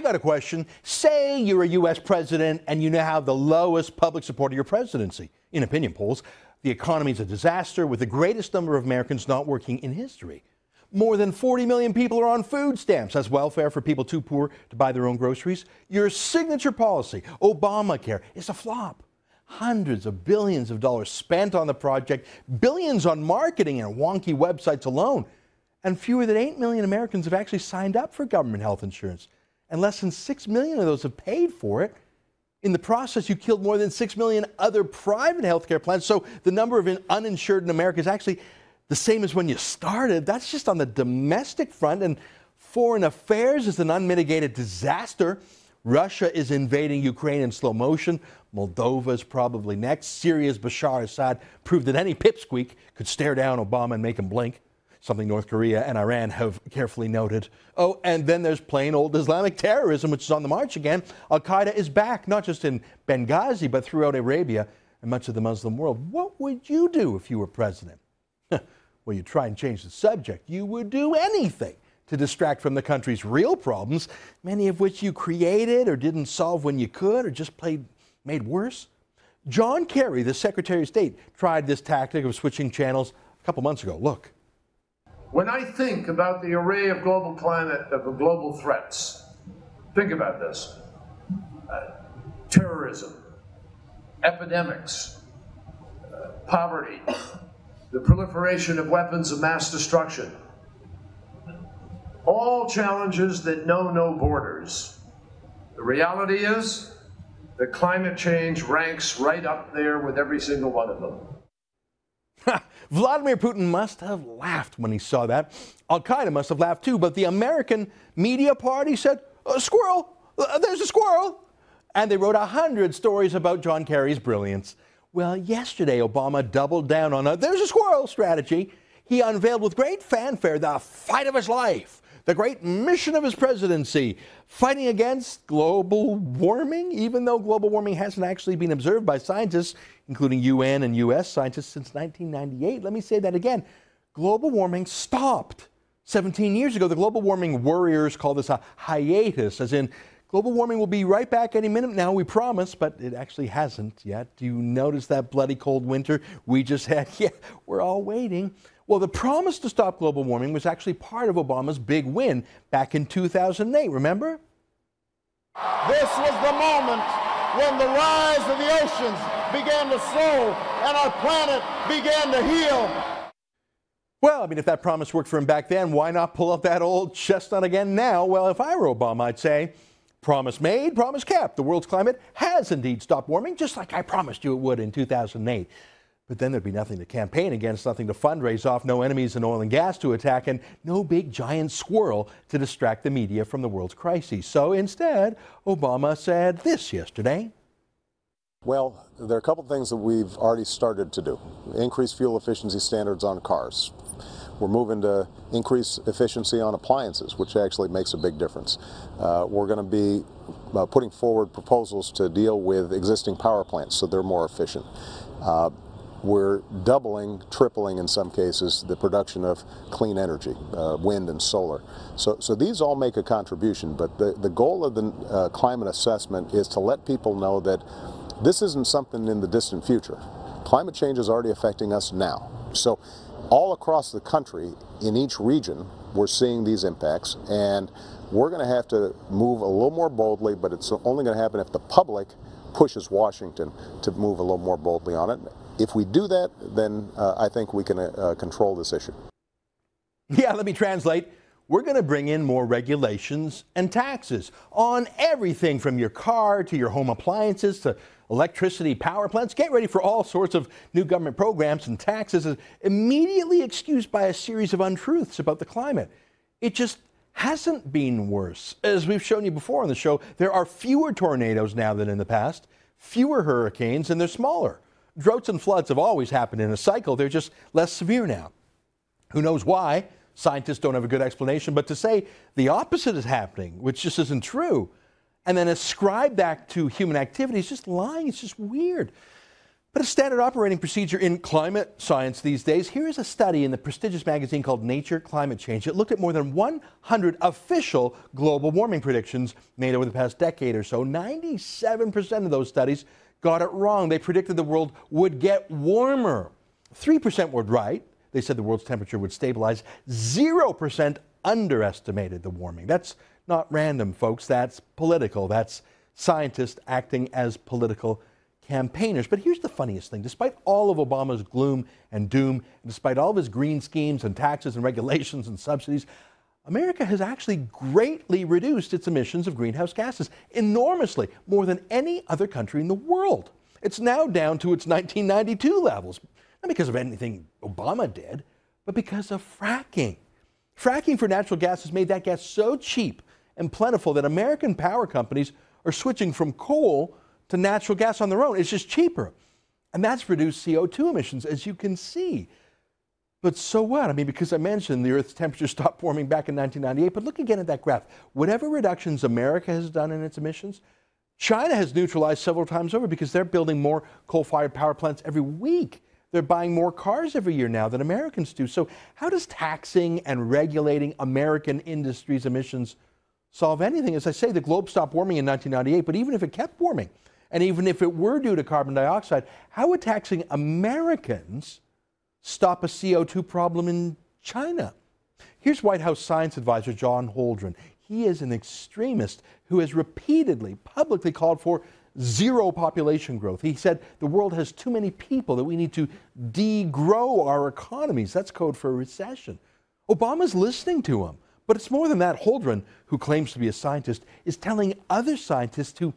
I got a question. Say you're a U.S. president and you now have the lowest public support of your presidency. In opinion polls, the economy is a disaster with the greatest number of Americans not working in history. More than 40 million people are on food stamps as welfare for people too poor to buy their own groceries. Your signature policy, Obamacare, is a flop. Hundreds of billions of dollars spent on the project, billions on marketing and wonky websites alone. And fewer than 8 million Americans have actually signed up for government health insurance. And less than 6 million of those have paid for it. In the process, you killed more than 6 million other private health care plans. So the number of uninsured in America is actually the same as when you started. That's just on the domestic front. And foreign affairs is an unmitigated disaster. Russia is invading Ukraine in slow motion. Moldova is probably next. Syria's Bashar Assad proved that any pipsqueak could stare down Obama and make him blink, something North Korea and Iran have carefully noted. Oh, and then there's plain old Islamic terrorism, which is on the march again. Al-Qaeda is back, not just in Benghazi, but throughout Arabia and much of the Muslim world. What would you do if you were president? Well, you try and change the subject. You would do anything to distract from the country's real problems, many of which you created or didn't solve when you could or just made worse. John Kerry, the Secretary of State, tried this tactic of switching channels a couple months ago. Look. When I think about the array of global threats, think about this. Terrorism, epidemics, poverty, the proliferation of weapons of mass destruction, all challenges that know no borders. The reality is that climate change ranks right up there with every single one of them. Vladimir Putin must have laughed when he saw that. Al-Qaeda must have laughed too, but the American media party said, "A squirrel, there's a squirrel." And they wrote 100 stories about John Kerry's brilliance. Well, yesterday Obama doubled down on a "there's a squirrel" strategy. He unveiled with great fanfare the fight of his life, the great mission of his presidency, fighting against global warming, even though global warming hasn't actually been observed by scientists, including UN and US scientists, since 1998. Let me say that again. Global warming stopped 17 years ago. The global warming worriers call this a hiatus, as in global warming will be right back any minute now, we promise, but it actually hasn't yet. Do you notice that bloody cold winter we just had? Yeah, we're all waiting. Well, the promise to stop global warming was actually part of Obama's big win back in 2008, remember? This was the moment when the rise of the oceans began to slow and our planet began to heal. Well, I mean, if that promise worked for him back then, why not pull up that old chestnut again now? Well, if I were Obama, I'd say, promise made, promise kept. The world's climate has indeed stopped warming, just like I promised you it would in 2008. But then there'd be nothing to campaign against, nothing to fundraise off, no enemies in oil and gas to attack, and no big giant squirrel to distract the media from the world's crises. So instead, Obama said this yesterday. Well, there are a couple things that we've already started to do. Increase fuel efficiency standards on cars. We're moving to increase efficiency on appliances, which actually makes a big difference. We're going to be putting forward proposals to deal with existing power plants so they're more efficient. We're doubling, tripling in some cases, the production of clean energy, wind and solar. So these all make a contribution, but the goal of the climate assessment is to let people know that this isn't something in the distant future. Climate change is already affecting us now. So all across the country, in each region, we're seeing these impacts, and we're going to have to move a little more boldly, but it's only going to happen if the public pushes Washington to move a little more boldly on it. If we do that, then I think we can control this issue. Yeah, let me translate. We're going to bring in more regulations and taxes on everything from your car to your home appliances to electricity power plants. Get ready for all sorts of new government programs and taxes, immediately excused by a series of untruths about the climate. It just hasn't been worse. As we've shown you before on the show, there are fewer tornadoes now than in the past, fewer hurricanes, and they're smaller. Droughts and floods have always happened in a cycle. They're just less severe now. Who knows why? Scientists don't have a good explanation, but to say the opposite is happening, which just isn't true, and then ascribe that to human activity is just lying. It's just weird. But a standard operating procedure in climate science these days. Here is a study in the prestigious magazine called Nature Climate Change. It looked at more than 100 official global warming predictions made over the past decade or so. 97% of those studies got it wrong. They predicted the world would get warmer. 3% were right. They said the world's temperature would stabilize. 0% underestimated the warming. That's not random, folks. That's political. That's scientists acting as political campaigners. But here's the funniest thing. Despite all of Obama's gloom and doom, despite all of his green schemes and taxes and regulations and subsidies, America has actually greatly reduced its emissions of greenhouse gases, enormously, more than any other country in the world. It's now down to its 1992 levels, not because of anything Obama did, but because of fracking. Fracking for natural gas has made that gas so cheap and plentiful that American power companies are switching from coal to natural gas on their own. It's just cheaper. And that's reduced CO2 emissions, as you can see. But so what? I mean, because I mentioned the Earth's temperature stopped warming back in 1998. But look again at that graph. Whatever reductions America has done in its emissions, China has neutralized several times over because they're building more coal-fired power plants every week. They're buying more cars every year now than Americans do. So how does taxing and regulating American industry's emissions solve anything? As I say, the globe stopped warming in 1998, but even if it kept warming, and even if it were due to carbon dioxide, how would taxing Americans stop a CO2 problem in China? Here's White House science advisor John Holdren. He is an extremist who has repeatedly, publicly called for zero population growth. He said the world has too many people, that we need to degrow our economies. That's code for a recession. Obama's listening to him. But it's more than that. Holdren, who claims to be a scientist, is telling other scientists to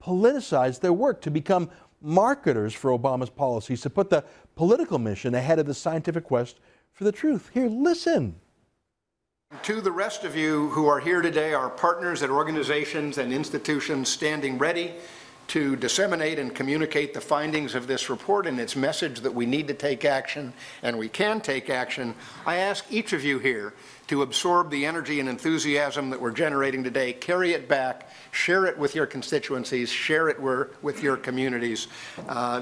politicize their work, to become marketers for Obama's policies, to put the political mission ahead of the scientific quest for the truth. Here, listen. To the rest of you who are here today, our partners at organizations and institutions standing ready to disseminate and communicate the findings of this report and its message that we need to take action and we can take action, I ask each of you here to absorb the energy and enthusiasm that we're generating today, carry it back, share it with your constituencies, share it with your communities.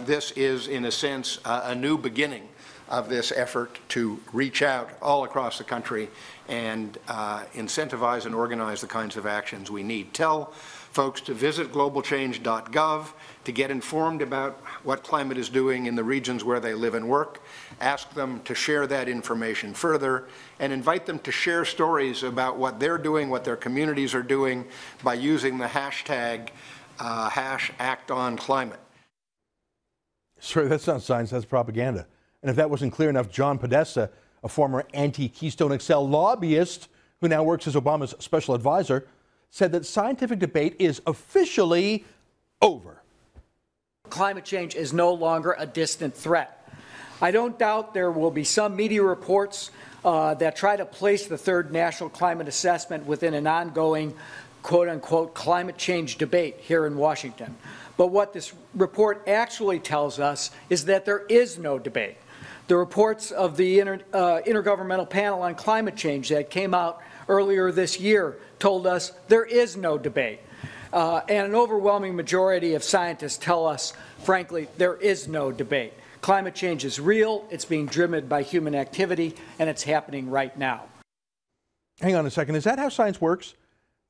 This is, in a sense, a new beginning of this effort to reach out all across the country and incentivize and organize the kinds of actions we need. Tell folks to visit globalchange.gov to get informed about what climate is doing in the regions where they live and work. Ask them to share that information further and invite them to share stories about what they're doing, what their communities are doing by using the hashtag #ActOnClimate. Sorry, that's not science, that's propaganda. And if that wasn't clear enough, John Podesta, a former anti-Keystone XL lobbyist who now works as Obama's special advisor, said that scientific debate is officially over. Climate change is no longer a distant threat. I don't doubt there will be some media reports that try to place the third national climate assessment within an ongoing, quote-unquote, climate change debate here in Washington. But what this report actually tells us is that there is no debate. The reports of the Intergovernmental Panel on Climate Change that came out earlier this year told us there is no debate. And an overwhelming majority of scientists tell us, frankly, there is no debate. Climate change is real, it's being driven by human activity, and it's happening right now. Hang on a second, is that how science works?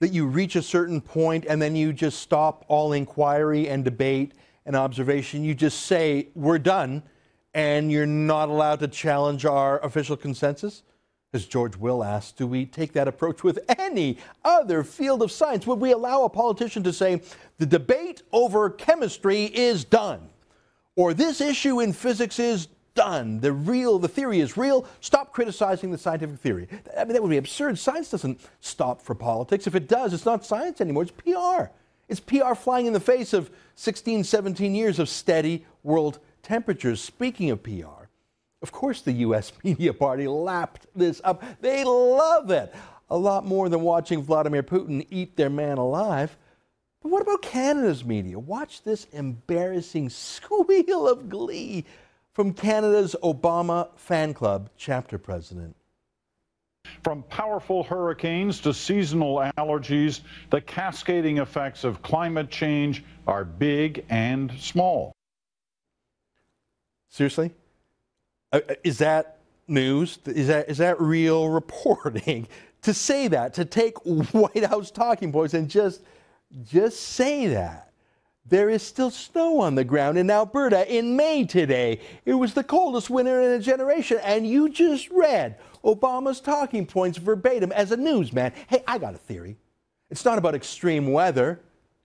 That you reach a certain point and then you just stop all inquiry and debate and observation? You just say, we're done, and you're not allowed to challenge our official consensus? As George Will asked, do we take that approach with any other field of science? Would we allow a politician to say, the debate over chemistry is done, or this issue in physics is done, the theory is real, stop criticizing the scientific theory? I mean, that would be absurd. Science doesn't stop for politics. If it does, it's not science anymore, it's PR. It's PR flying in the face of 16, 17 years of steady world temperatures. Speaking of PR, of course the U.S. media party lapped this up. They love it. A lot more than watching Vladimir Putin eat their man alive. But what about Canada's media? Watch this embarrassing squeal of glee from Canada's Obama fan club chapter president. From powerful hurricanes to seasonal allergies, the cascading effects of climate change are big and small. Seriously? Is that news? Is that real reporting? To say that, to take White House talking points and just say that. There is still snow on the ground in Alberta in May today. It was the coldest winter in a generation, and you just read Obama's talking points verbatim as a newsman. Hey, I got a theory. It's not about extreme weather.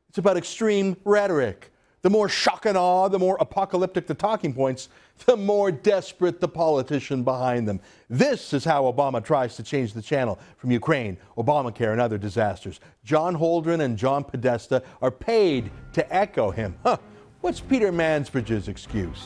It's about extreme rhetoric. The more shock and awe, the more apocalyptic the talking points, the more desperate the politician behind them. This is how Obama tries to change the channel from Ukraine, Obamacare, and other disasters. John Holdren and John Podesta are paid to echo him. What's Peter Mansbridge's excuse?